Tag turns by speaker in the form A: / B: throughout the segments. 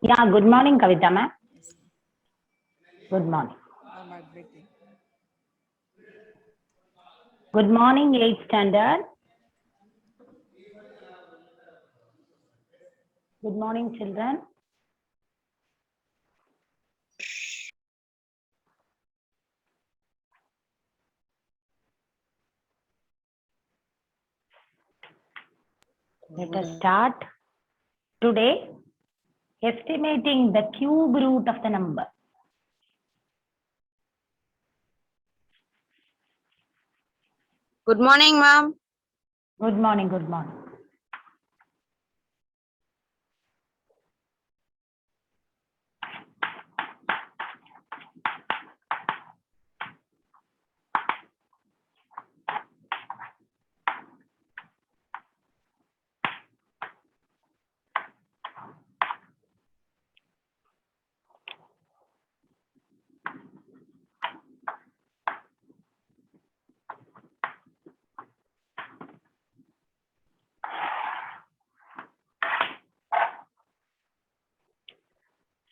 A: Yeah, good morning, Kavita ma'am.
B: Yes,
A: Good morning.
B: I'm admitting.
A: Good morning, 8th standard. Good morning, children. Let us start. Today, estimating the cube root of the number.
C: Good morning, ma'am.
A: Good morning, good morning.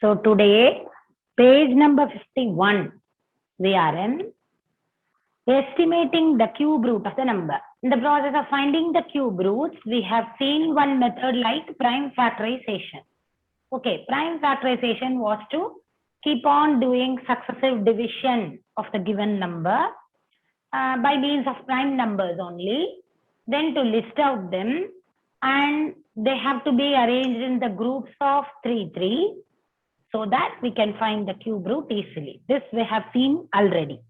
A: So today, page number 51, we are in estimating the cube root of the number. In the process of finding the cube roots, we have seen one method like prime factorization. Okay, prime factorization was to keep on doing successive division of the given number by means of prime numbers only, then to list out them, and they have to be arranged in the groups of 3, 3, so that we can find the cube root easily. This we have seen already.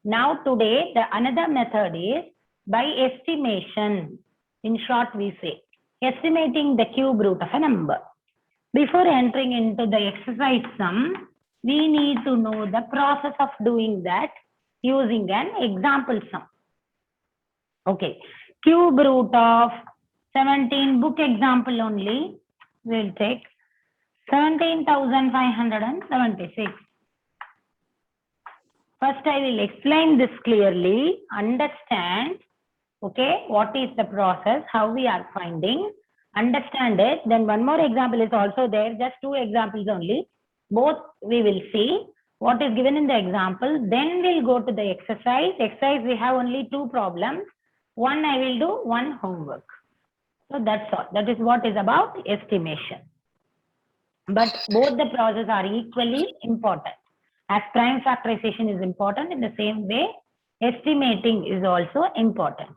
A: Now today, the another method is by estimation. In short, we say estimating the cube root of a number. Before entering into the exercise sum, we need to know the process of doing that using an example sum. Okay, cube root of 17, book example only, we'll take 17,576. First, I will explain this clearly, understand, okay, what is the process, how we are finding, understand it. Then one more example is also there, just 2 examples only. Both we will see what is given in the example. Then we'll go to the exercise. Exercise, we have only 2 problems. One I will do, one homework. So that's all. That is what is about estimation. But both the processes are equally important. As prime factorization is important, in the same way, estimating is also important.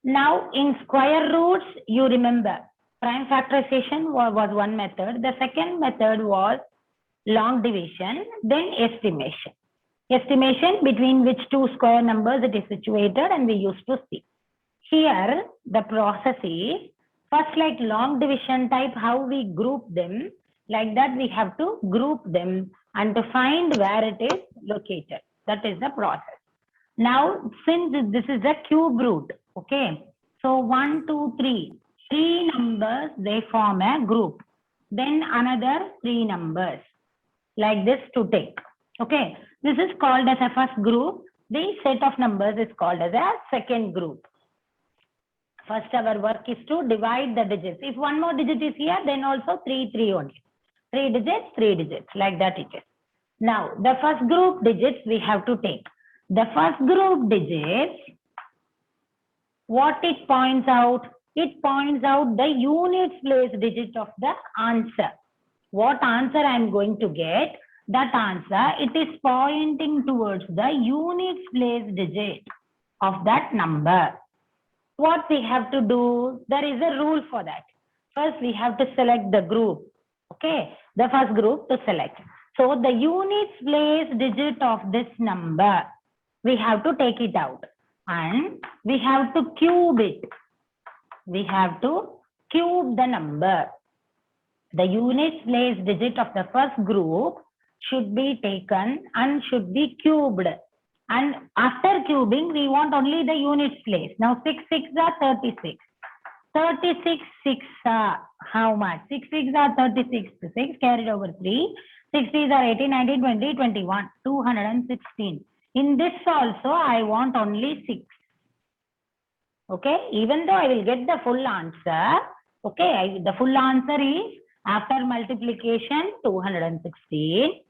A: Now, in square roots, you remember, prime factorization was one method. The second method was long division, then estimation. Estimation between which 2 square numbers it is situated, and we used to see. Here, the process is, first like long division type, how we group them, like that we have to group them and to find where it is located. That is the process. Now, since this is a cube root, okay, so 1, 2, 3, 3 numbers, they form a group. Then another 3 numbers, like this to take. Okay, this is called as a first group. The set of numbers is called as a second group. First, our work is to divide the digits. If one more digit is here, then also 3, 3 only. 3 digits, like that it is. Now, the first group digits we have to take. The first group digits, what it points out? It points out the units place digit of the answer. What answer I am going to get, that answer, it is pointing towards the units place digit of that number. What we have to do, there is a rule for that. First, we have to select the group. Okay, the first group to select. So the units place digit of this number, we have to take it out and we have to cube it. We have to cube the number. The units place digit of the first group should be taken and should be cubed. And after cubing, we want only the units place. Now 6 6 are 36. 36 6 are how much? 6 6 are 36. 6 carried over 3. 6 3 are 18, 19, 20, 21, 216. In this also, I want only 6. Okay, even though I will get the full answer, okay, the full answer is After multiplication, 216.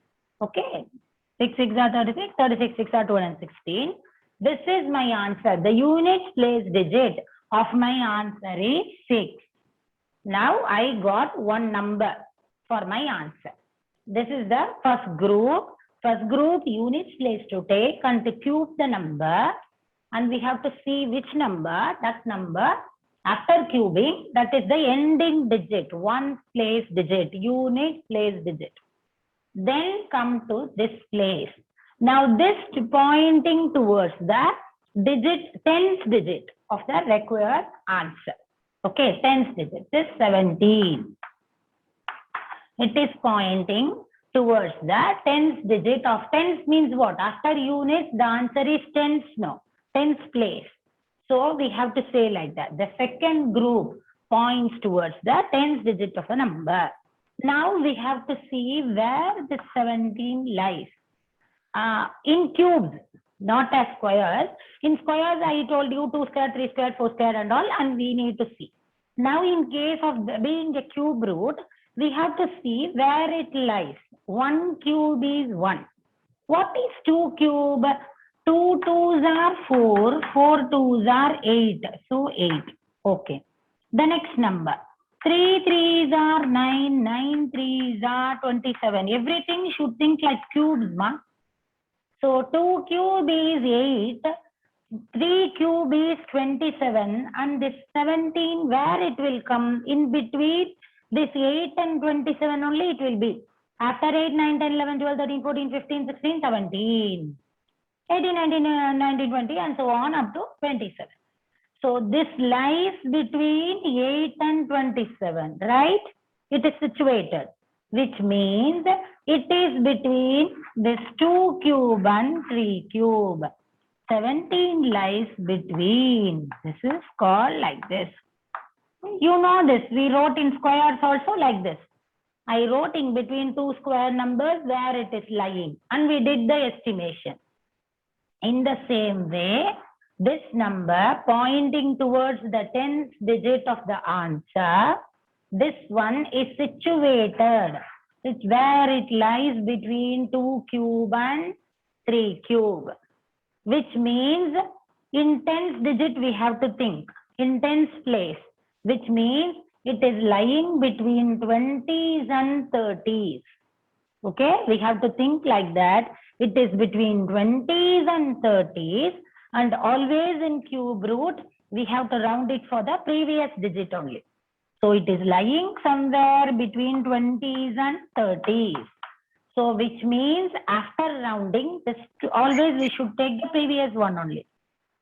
A: Okay. 6 6 are 36, 36 6 are 216. This is my answer. The units place digit of my answer is 6. Now I got one number for my answer. This is the first group. First group units place to take and to cube the number. And we have to see which number, that number. After cubing, that is the ending digit, ones place digit, unit place digit. Then come to this place. Now this pointing towards the digit, tens digit of the required answer. Okay, tens digit is 17. It is pointing towards the tens digit of tens means what? After units, the answer is tens now, tens place. So we have to say like that. The second group points towards the tens digit of a number. Now we have to see where the 17 lies. In cubes, not as squares. In squares, I told you 2 square, 3 square, 4 square and all, and we need to see. Now in case of being a cube root, we have to see where it lies. 1 cube is 1. What is 2 cube? 2 2s are 4, 4 2s are 8. So 8. Okay. The next number. 3 3s are 9, 9 3s are 27. Everything should think like cubes, ma. So 2 cube is 8, 3 cube is 27, and this 17, where it will come? In between this 8 and 27 only it will be. After 8, 9, 10, 11, 12, 13, 14, 15, 16, 17. 18, 19, 19, 20 and so on up to 27. So this lies between 8 and 27, right? It is situated, which means it is between this 2 cube and 3 cube. 17 lies between. This is called like this. You know this. We wrote in squares also like this. I wrote in between two square numbers where it is lying, and we did the estimation. In the same way, this number pointing towards the 10th digit of the answer, this one is situated. It's where it lies between 2 cube and 3 cube, which means in 10th digit we have to think, in 10th place, which means it is lying between 20s and 30s. Okay, we have to think like that. It is between 20s and 30s, and always in cube root, we have to round it for the previous digit only. So it is lying somewhere between 20s and 30s. So which means after rounding, this always we should take the previous one only.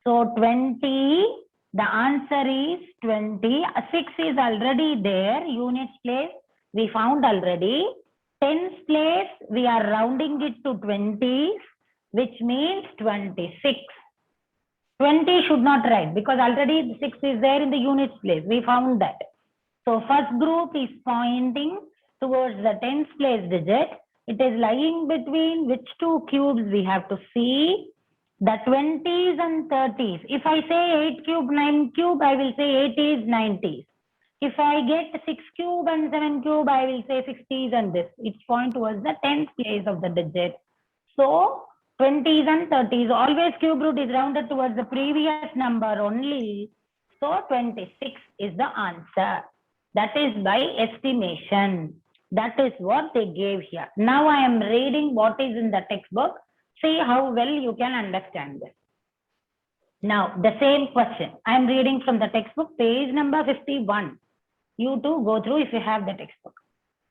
A: So 20, the answer is 20. 6 is already there, units place we found already. Tens place, we are rounding it to 20s, which means 26. 20 should not write because already 6 is there in the units place. We found that. So first group is pointing towards the tens place digit. It is lying between which two cubes we have to see? The 20s and 30s. If I say 8 cube, 9 cube, I will say 80s, 90s. If I get 6 cube and 7 cube, I will say 60s and this. It's point towards the 10th place of the digit. So 20s and 30s, always cube root is rounded towards the previous number only. So 26 is the answer. That is by estimation. That is what they gave here. Now I am reading what is in the textbook. See how well you can understand this. Now the same question. I am reading from the textbook, page number 51. You too go through if you have the textbook.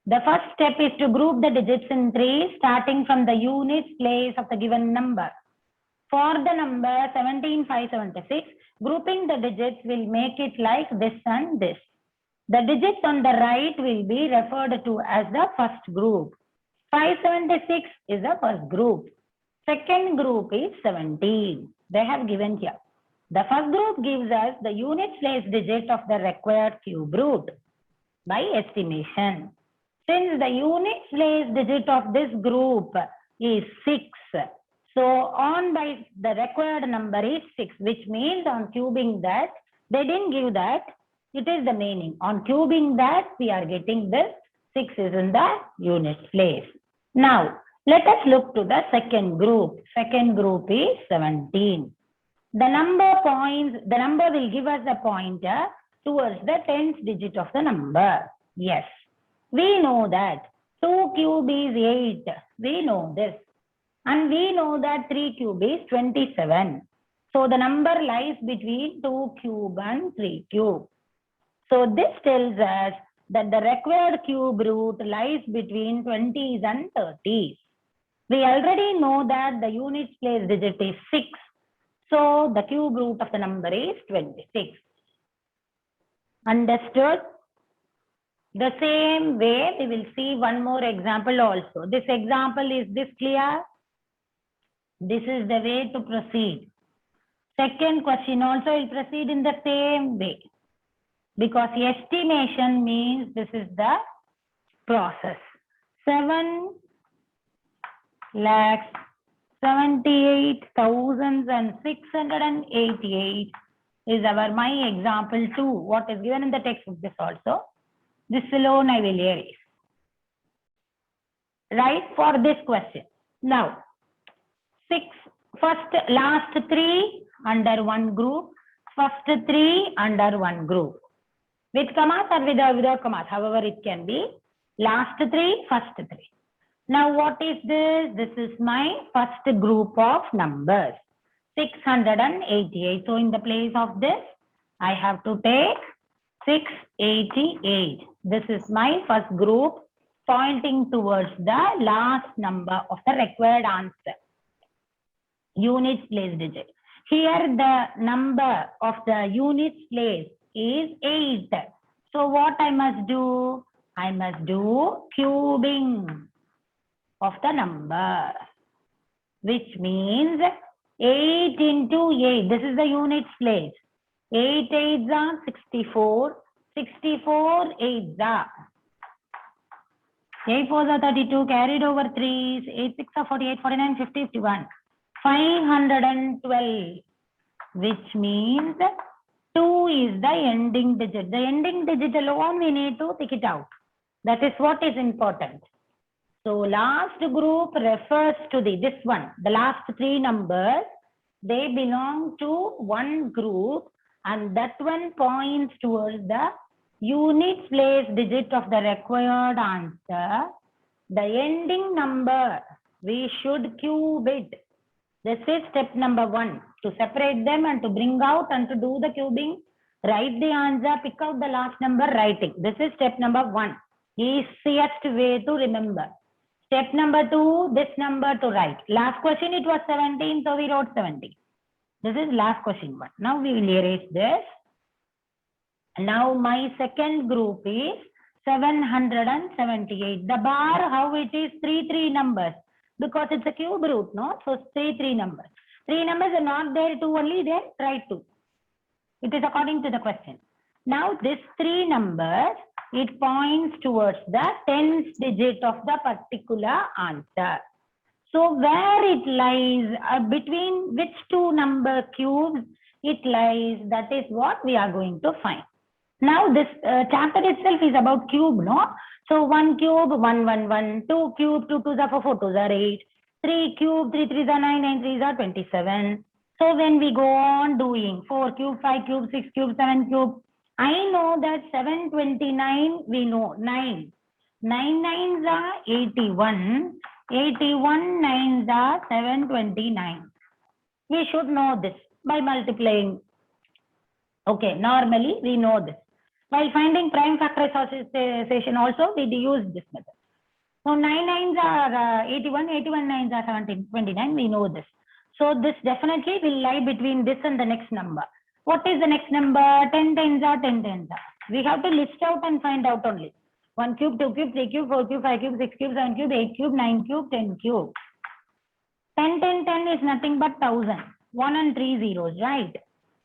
A: The first step is to group the digits in 3, starting from the units place of the given number. For the number 17576, grouping the digits will make it like this and this. The digits on the right will be referred to as the first group. 576 is the first group. Second group is 17. They have given here. The first group gives us the units place digit of the required cube root by estimation. Since the units place digit of this group is 6, so on by the required number is 6, which means on cubing that, they didn't give that, it is the meaning. On cubing that, we are getting this 6 is in the units place. Now, let us look to the second group. Second group is 17. The number will give us the pointer towards the tens digit of the number. Yes, we know that 2 cube is 8. We know this. And we know that 3 cube is 27. So the number lies between 2 cube and 3 cube. So this tells us that the required cube root lies between 20s and 30s. We already know that the units place digit is 6. So the cube root of the number is 26. Understood? The same way we will see one more example also. This example, is this clear? This is the way to proceed. Second question also will proceed in the same way. Because estimation means this is the process. 7,78,688 is my example 2. What is given in the textbook, this also. This alone I will erase. Right, for this question. Now, last 3 under one group, first 3 under one group. With commas or without commas, however it can be. Last 3, first 3. Now what is this? This is my first group of numbers. 688. So in the place of this, I have to take 688. This is my first group pointing towards the last number of the required answer. Units place digit. Here the number of the units place is 8. So what I must do? I must do cubing of the number, which means 8 into 8. This is the units place. 8 8s are 64. 64 8s are 8 4s are 32. Carried over 3s. 8 6 are 48. 49 50 51. 512, which means 2 is the ending digit. The ending digit alone we need to take it out. That is what is important. So last group refers to this one. The last 3 numbers, they belong to one group, and that one points towards the units place digit of the required answer. The ending number, we should cube it. This is step number 1. To separate them and to bring out and to do the cubing, write the answer, pick out the last number, writing. This is step number 1. Easiest way to remember. Step number 2, this number to write. Last question it was 17, so we wrote 17. This is last question 1. Now we will erase this. Now my second group is 778. The bar, how it is 3 numbers. Because it's a cube root, no? So 3 numbers. 3 numbers are not there, 2 only there, try 2. It is according to the question. Now this 3 numbers, it points towards the tens digit of the particular answer. So where it lies, between which 2 number cubes it lies, that is what we are going to find. Now this chapter itself is about cube, no? So 1 cube, 1 1 1, 2 cube, 2 2s are 4, 4 2s are 8, 3 cube, 3 3s are 9, 9 3s are 27. So when we go on doing 4 cube, 5 cube, 6 cube, 7 cube, I know that 729, we know 9. 9 9s are 81, 81 9s are 729. We should know this by multiplying. Okay, normally we know this. While finding prime factorization also, we use this method. So 9 9s are 81, 81 9s are 729, we know this. So this definitely will lie between this and the next number. What is the next number? 10 10s are 10 10s are. We have to list out and find out only. 1 cube, 2 cube, 3 cube, 4 cube, 5 cube, 6 cube, 7 cube, 8 cube, 9 cube, 10 cube. 10 10 10 is nothing but 1000. 1 and 3 zeros, right?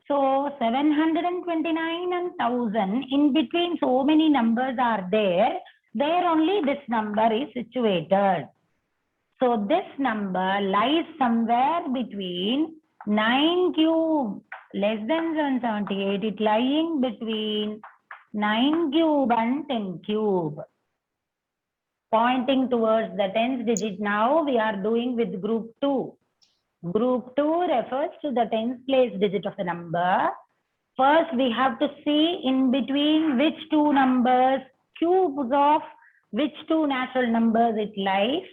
A: So 729 and 1000, in between so many numbers are there. There only this number is situated. So this number lies somewhere between 9 cube less than 778. It lying between 9 cube and 10 cube. pointing towards the tens digit. Now we are doing with group 2. Group 2 refers to the tens place digit of the number. First, we have to see in between which two numbers, cubes of which two natural numbers it lies.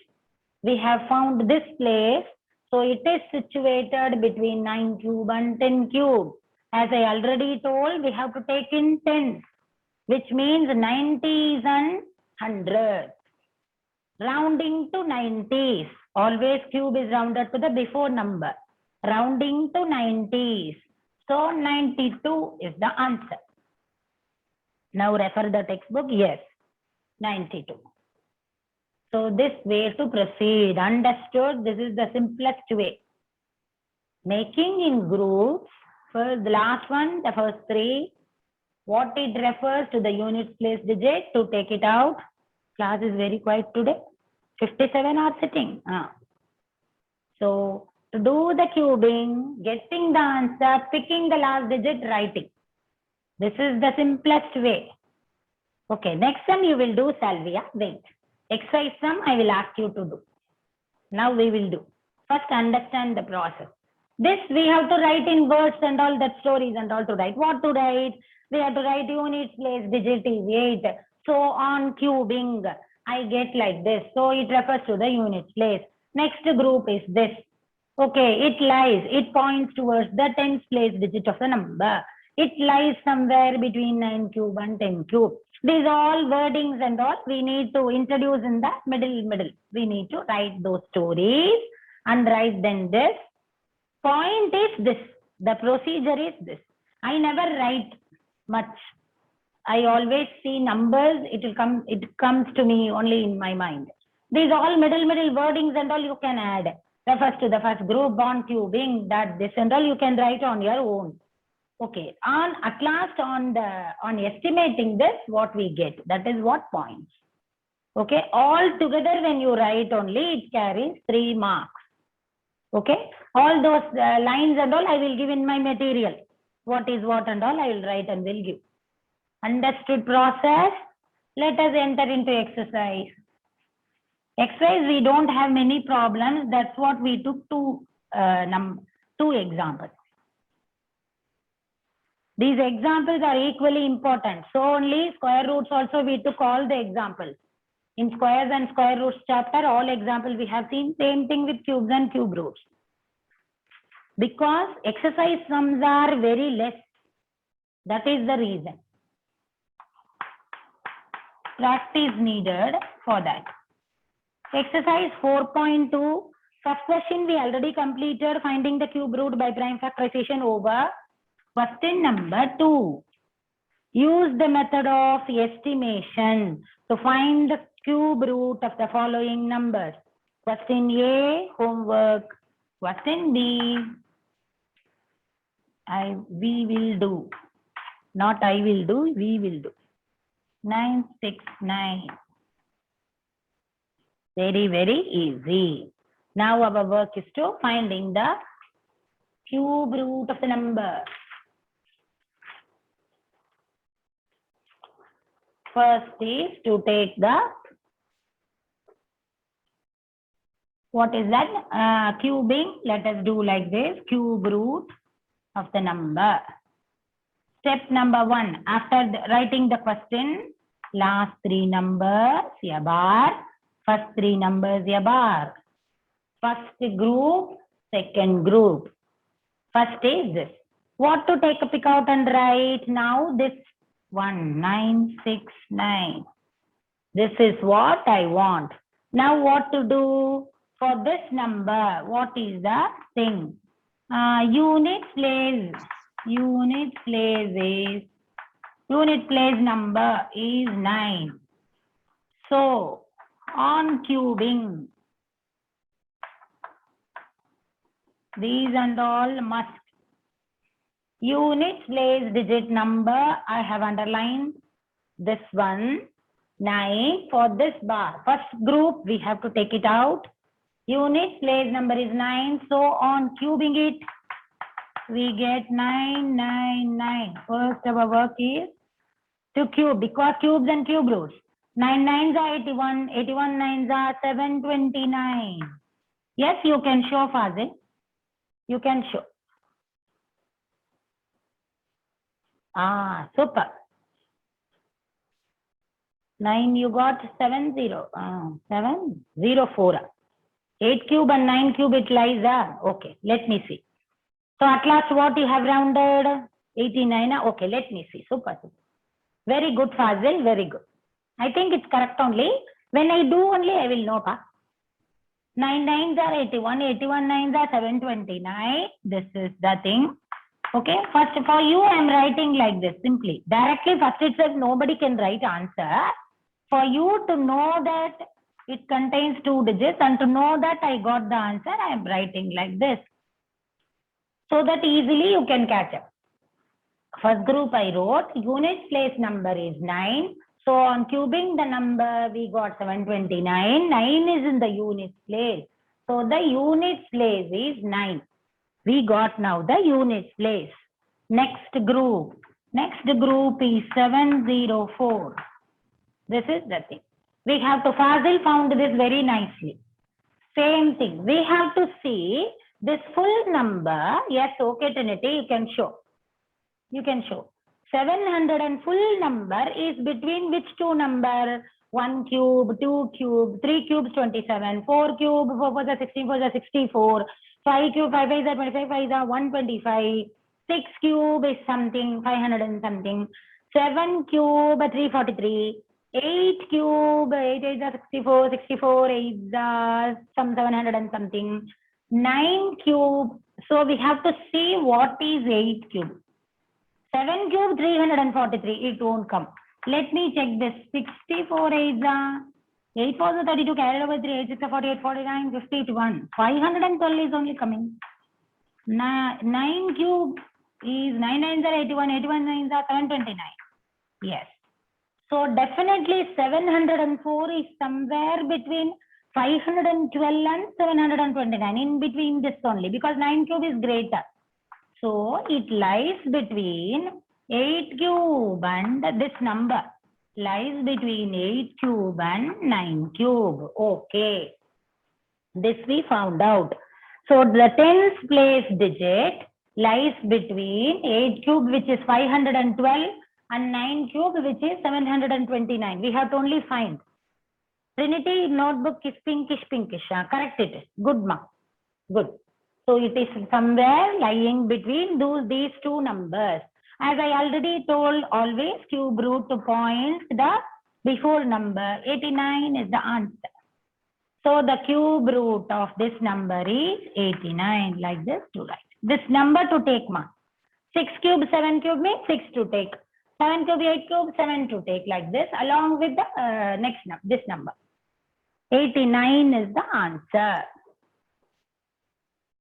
A: We have found this place. So it is situated between 9 cube and 10 cube. As I already told, we have to take in tens, which means 90s and 100s. Rounding to 90s. Always cube is rounded to the before number. Rounding to 90s. So 92 is the answer. Now refer the textbook. Yes, 92. So this way to proceed. Understood? This is the simplest way. Making in groups. First, the last one, the first three. What it refers to the units place digit to take it out. Class is very quiet today. 57 are sitting. So to do the cubing, getting the answer, picking the last digit, writing. This is the simplest way. Okay, next time you will do Salvia. Wait. Exercise sum I will ask you to do. Now we will do. First understand the process. This we have to write in words and all that stories and all to write. What to write? We have to write units place digit is 8. So on cubing, I get like this. So it refers to the units place. Next group is this. Okay, it lies. It points towards the tens place digit of the number. It lies somewhere between 9 cube and 10 cube. These all wordings and all we need to introduce in the middle. We need to write those stories and write then this. Point is this. The procedure is this. I never write much. I always see numbers. It comes to me only in my mind. These all middle wordings and all you can add. Refers to the first group, on cubing, that this and all you can write on your own. Okay. At last on estimating this, what we get, that is what points. Okay. All together when you write only, it carries 3 marks. Okay. All those lines and all I will give in my material. What is what and all I will write and will give. Understood process? Let us enter into exercise. Exercise, we don't have many problems. That's what we took two examples. These examples are equally important. So only square roots also we took all the examples. In squares and square roots chapter, all examples we have seen. Same thing with cubes and cube roots. Because exercise sums are very less. That is the reason. Practice needed for that. Exercise 4.2. First question we already completed, finding the cube root by prime factorization over. Question number 2. Use the method of estimation to find the cube root of the following numbers. Question A, homework. Question B, we will do. Not I will do, we will do. 9, 6, 9. Very easy. Now our work is to finding the cube root of the number. First is to take the, what is that? Cubing. Let us do like this. Cube root of the number. Step number 1. After writing the question, last 3 numbers, a bar. First 3 numbers, a bar. First group, second group. First is this. What to take a pick out and write now? This 1, 9, 6, 9. This is what I want. Now what to do for this number? What is the thing? Unit place number is 9. So on cubing, these and all must. Unit place digit number, I have underlined this one, 9 for this bar. First group, we have to take it out. Unit place number is 9. So on cubing it, we get 9, 9, 9. First our work is to cube, because cubes and cube roots. 9 nines are 81. 81 nines are 729. Yes, you can show, Fazil. You can show. Ah, super. 9, you got 704. 8 cube and 9 cube it lies. Okay, let me see. So at last what you have rounded? 89. Okay, let me see. Super. Very good, Fazil. Very good. I think it's correct only. When I do only, I will know. 9 nines are 81. 81 nines are 729. This is the thing. Okay, first for you, I am writing like this simply. Directly, first it says nobody can write answer. For you to know that it contains 2 digits and to know that I got the answer, I am writing like this. So that easily you can catch up. First group I wrote, unit place number is 9. So on cubing the number, we got 729. 9 is in the unit place. So the unit place is 9. We got now the unit place. Next group is 704. This is the thing. We have to, Fazil found this very nicely. Same thing. We have to see this full number. Yes, okay, Trinity, you can show. You can show. 700 and full number is between which two number? 1 cube, 2 cube, 3 cubes 27, 4 cube, 4 4 are 16, 4 are 64, 5 cube, 5 5 are 25, 5 are 125, 6 cube is something, 500 and something, 7 cube, 343, 8 cube, 8 8 are 64, 64, 8 are some 700 and something, 9 cube. So we have to see what is 8 cube. 7 cube 343, it won't come. Let me check this. 64 is 8 4 is 32, carried over 3, 8 6 48, 49, 51. 512 is only coming. 9 cube is 9 9s are 81, 81 9s are 729. Yes. So definitely 704 is somewhere between 512 and 729. In between this only, because 9 cube is greater. So it lies between 8 cube and this number lies between 8 cube and 9 cube. Okay. This we found out. So the tens place digit lies between 8 cube, which is 512, and 9 cube, which is 729. We have to only find. Trinity notebook is pinkish. Correct it is. Good, ma. Good. So it is somewhere lying between these two numbers. As I already told, always cube root points the before number. 89 is the answer. So the cube root of this number is 89. Like this to write. This number to take, ma. 6 cube, 7 cube means 6 to take. 7 cube, 8 cube, 7 to take. Like this along with the next number, this number. 89 is the answer.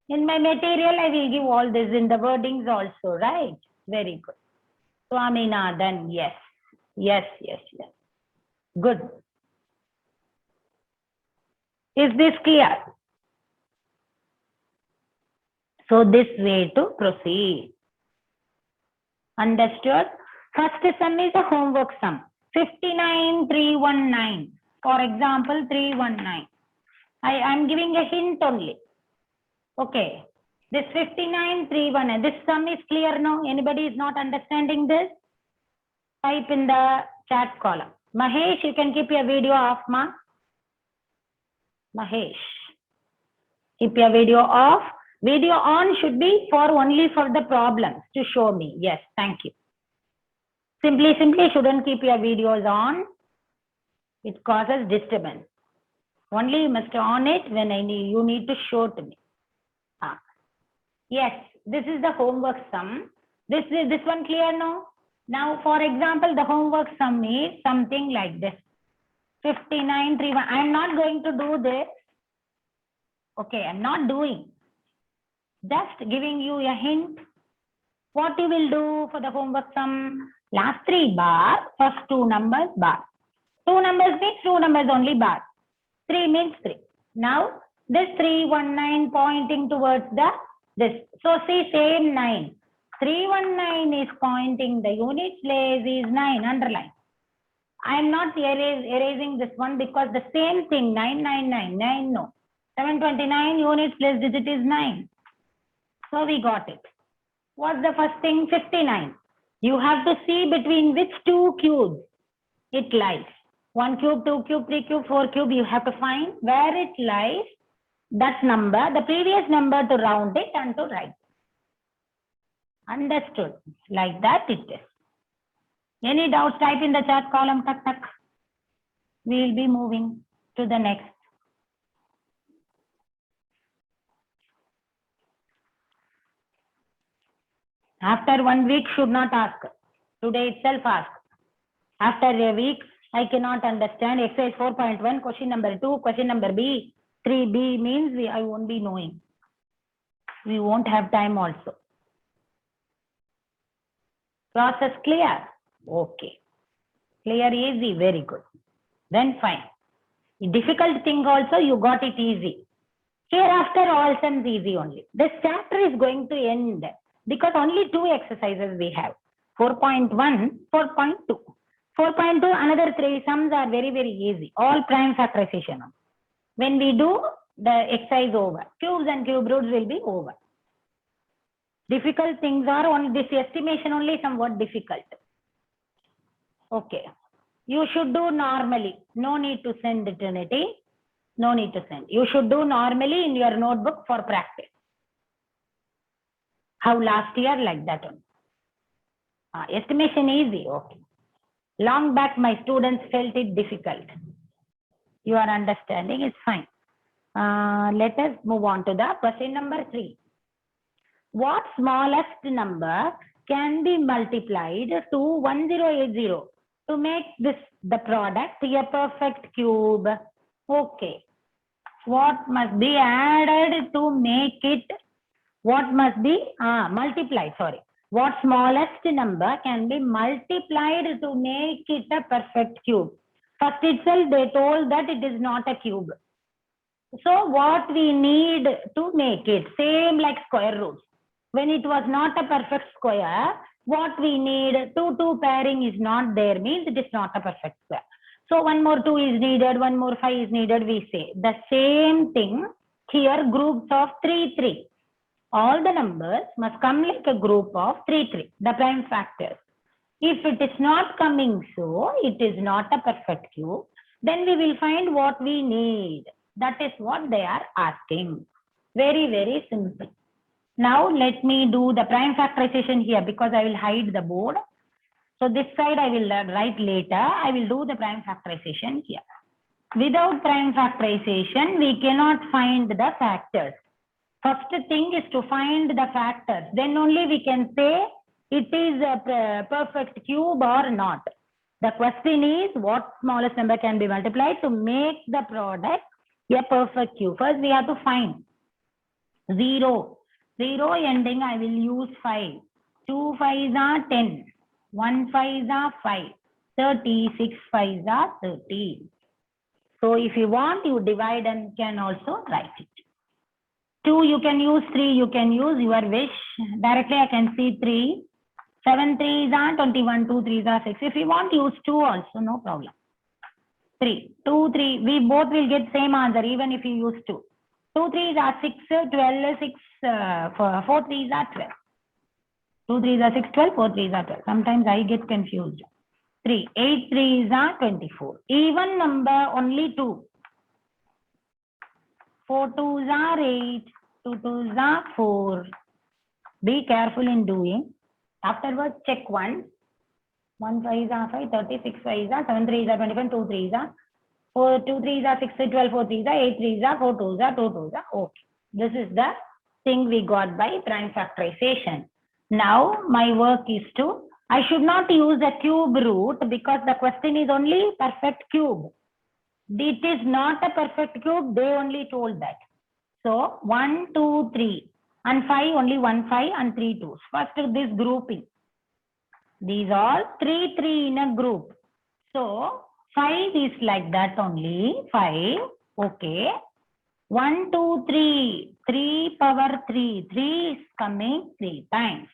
A: In my material, I will give all this in the wordings also, right? Very good. Swaminathan, yes. Yes. Good. Is this clear? So this way to proceed. Understood? First sum is a homework sum. 59,319. For example, 319. I am giving a hint only. Okay, this 59,319, this sum is clear now? Anybody is not understanding this? Type in the chat column. Mahesh, you can keep your video off, ma. Mahesh, keep your video off. Video on should be only for the problems to show me. Yes, thank you. Simply shouldn't keep your videos on. It causes disturbance. Only you must on it when you need to show to me. Yes, this is the homework sum. This one clear now? Now, for example, the homework sum is something like this. 59,319. I am not going to do this. Okay, I am not doing. Just giving you a hint. What you will do for the homework sum? Last 3 bar, first 2 numbers bar. 2 numbers means 2 numbers only bar. 3 means 3. Now, this 319 pointing towards this. So see, same 9. 319 is pointing the unit place is 9, underline. I am not erasing this one because the same thing, 9, no. 729 units less digit is 9. So we got it. What's the first thing? 59. You have to see between which two cubes it lies. 1 cube, 2 cube, 3 cube, 4 cube. You have to find where it lies, that number, the previous number to round it and to write. Understood? Like that it is. Any doubts? Type in the chat column. Tuck, tuck. We will be moving to the next. After 1 week, should not ask. Today itself ask. After a week, I cannot understand. Exercise 4.1, question number 2, question number B. 3B means I won't be knowing. We won't have time also. Process clear? Okay. Clear, easy, very good. Then fine. The difficult thing also, you got it easy. Hereafter, all sums easy only. This chapter is going to end because only 2 exercises we have. 4.1, 4.2. 4.2, another 3 sums are very, very easy. All prime factorization. When we do the exercise over, cubes and cube roots will be over. Difficult things are on this estimation only somewhat difficult. Okay. You should do normally. No need to send Trinity. No need to send. You should do normally in your notebook for practice. How last year, like that one. Estimation easy. Okay. Long back, my students felt it difficult. You are understanding, it's fine. Let us move on to the question number 3. What smallest number can be multiplied to 1080 to make this the product a perfect cube? Okay. What must be added to make it? What must be multiplied? Sorry. What smallest number can be multiplied to make it a perfect cube? First itself, they told that it is not a cube. So what we need to make it? Same like square roots. When it was not a perfect square, what we need, 2 pairing is not there, means it is not a perfect square. So 1 more 2 is needed, 1 more 5 is needed, we say. The same thing here, groups of 3, 3. All the numbers must come like a group of 3, 3, the prime factors. If it is not coming so, it is not a perfect cube, then we will find what we need. That is what they are asking. Very, very simple. Now let me do the prime factorization here because I will hide the board. So this side I will write later. I will do the prime factorization here. Without prime factorization, we cannot find the factors. First thing is to find the factors. Then only we can say it is a perfect cube or not. The question is what smallest number can be multiplied to make the product a perfect cube. First we have to find 0. 0 ending I will use 5. 2 5s are 10. 1 5s are 5. 30. 6 5s are 30. So if you want, you divide and can also write it. 2 you can use, 3 you can use, your wish. Directly I can see 3. 7 3s are 21, 2 3s are 6. If you want, use 2 also, no problem. 3, 2, 3, we both will get same answer even if you use 2. 2 3s are 6, 12, 6, 4 3s are 12. 2 3s are 6, 12, 4 3s are 12. Sometimes I get confused. 3, 8 3s are 24. Even number only 2. 4 2s are 8, 2 2s are 4. Be careful in doing. Afterwards, check 1. 1 5s are 5, 36 5s are 7 3s are 21, 2 3s are 4, 2 3s are 6, 12, 4 3s are 8 3s are 4 2s are 2 2s are. Okay. This is the thing we got by prime factorization. Now, my work is to, I should not use a cube root because the question is only perfect cube. It is not a perfect cube, they only told that. So, 1, 2, 3 and 5, only 1 5 and 3 2s. First, this grouping. These all 3 3 in a group. So, 5 is like that only, 5, okay. 1, 2, 3, 3 power 3, 3 is coming 3 times.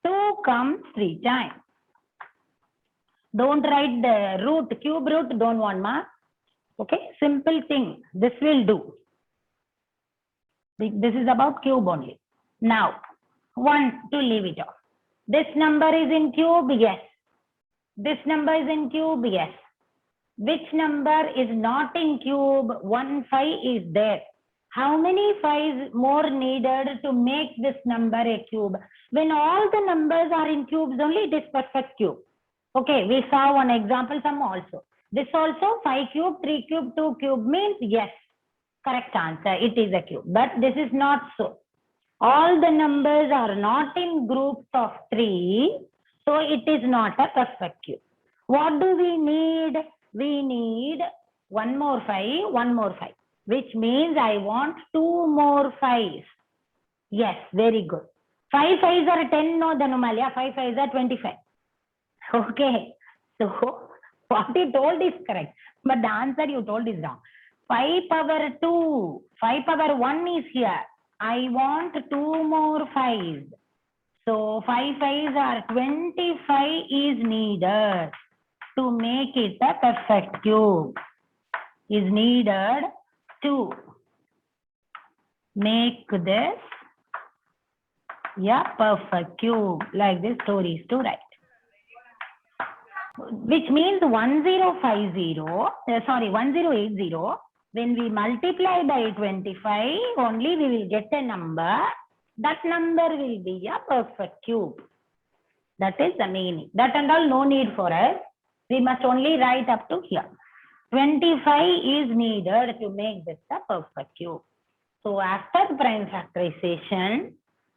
A: 2 comes 3 times. Don't write the root, cube root, don't want, ma. Okay, simple thing. This will do. This is about cube only. Now, 1 to leave it off. This number is in cube, yes. This number is in cube, yes. Which number is not in cube? 1, 5 is there. How many 5s more needed to make this number a cube? When all the numbers are in cubes only, it is perfect cube. Okay, we saw one example sum also. This also 5 cube, 3 cube, 2 cube means yes. Correct answer, it is a cube. But this is not so. All the numbers are not in groups of 3, so it is not a perfect cube. What do we need? We need 1 more 5, 1 more 5, which means I want 2 more 5s. Yes, very good. 5 5s are 10, no, Dhanumalia. 5 5s are 25. Okay, so what you told is correct, but the answer you told is wrong. 5 power 2, 5 power 1 is here. I want 2 more 5s. So 5 5s are 25 is needed to make it a perfect cube. Is needed to make this a perfect cube. Like this story is to write. Which means 1080, 1080, when we multiply by 25, only we will get a number. That number will be a perfect cube. That is the meaning. That and all no need for us. We must only write up to here. 25 is needed to make this a perfect cube. So after prime factorization,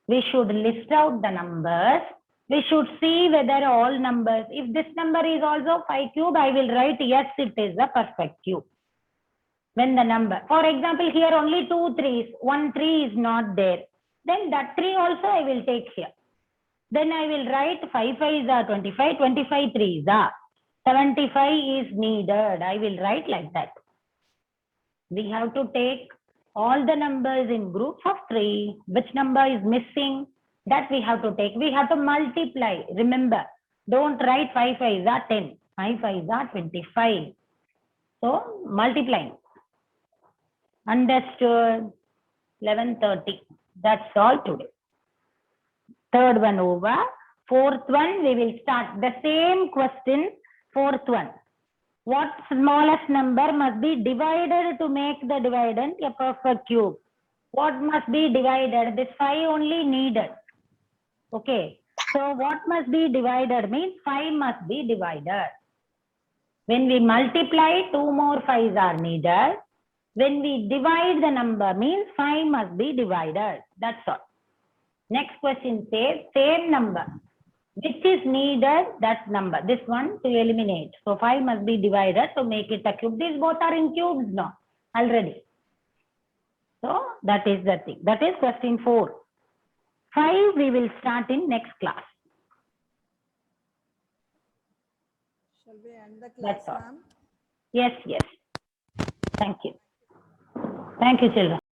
A: we should list out the numbers. We should see whether all numbers, if this number is also 5 cube, I will write yes, it is a perfect cube. When the number, for example, here only 2 3s, 1 3 is not there. Then that 3 also I will take here. Then I will write 5 5s are 25, 25 3s are 75 is needed. I will write like that. We have to take all the numbers in groups of 3. Which number is missing? That we have to take. We have to multiply. Remember, don't write 5 5s are 10. 5 5s are 25. So, multiplying. Understood? 11:30. That's all today. Third one over. Fourth one, we will start the same question. Fourth one. What smallest number must be divided to make the dividend a perfect cube? What must be divided? This 5 only needed. Okay. So what must be divided means 5 must be divided. When we multiply, 2 more 5s are needed. When we divide the number means 5 must be divided. That's all. Next question says same number. Which is needed? That number. This one to eliminate. So 5 must be divided to make it a cube. These both are in cubes now already. So that is the thing. That is question 4. 5 we will start in next class.
B: Shall we end the class,
A: That's all.
B: ma'am?
A: Yes, yes. Thank you. Thank you, children.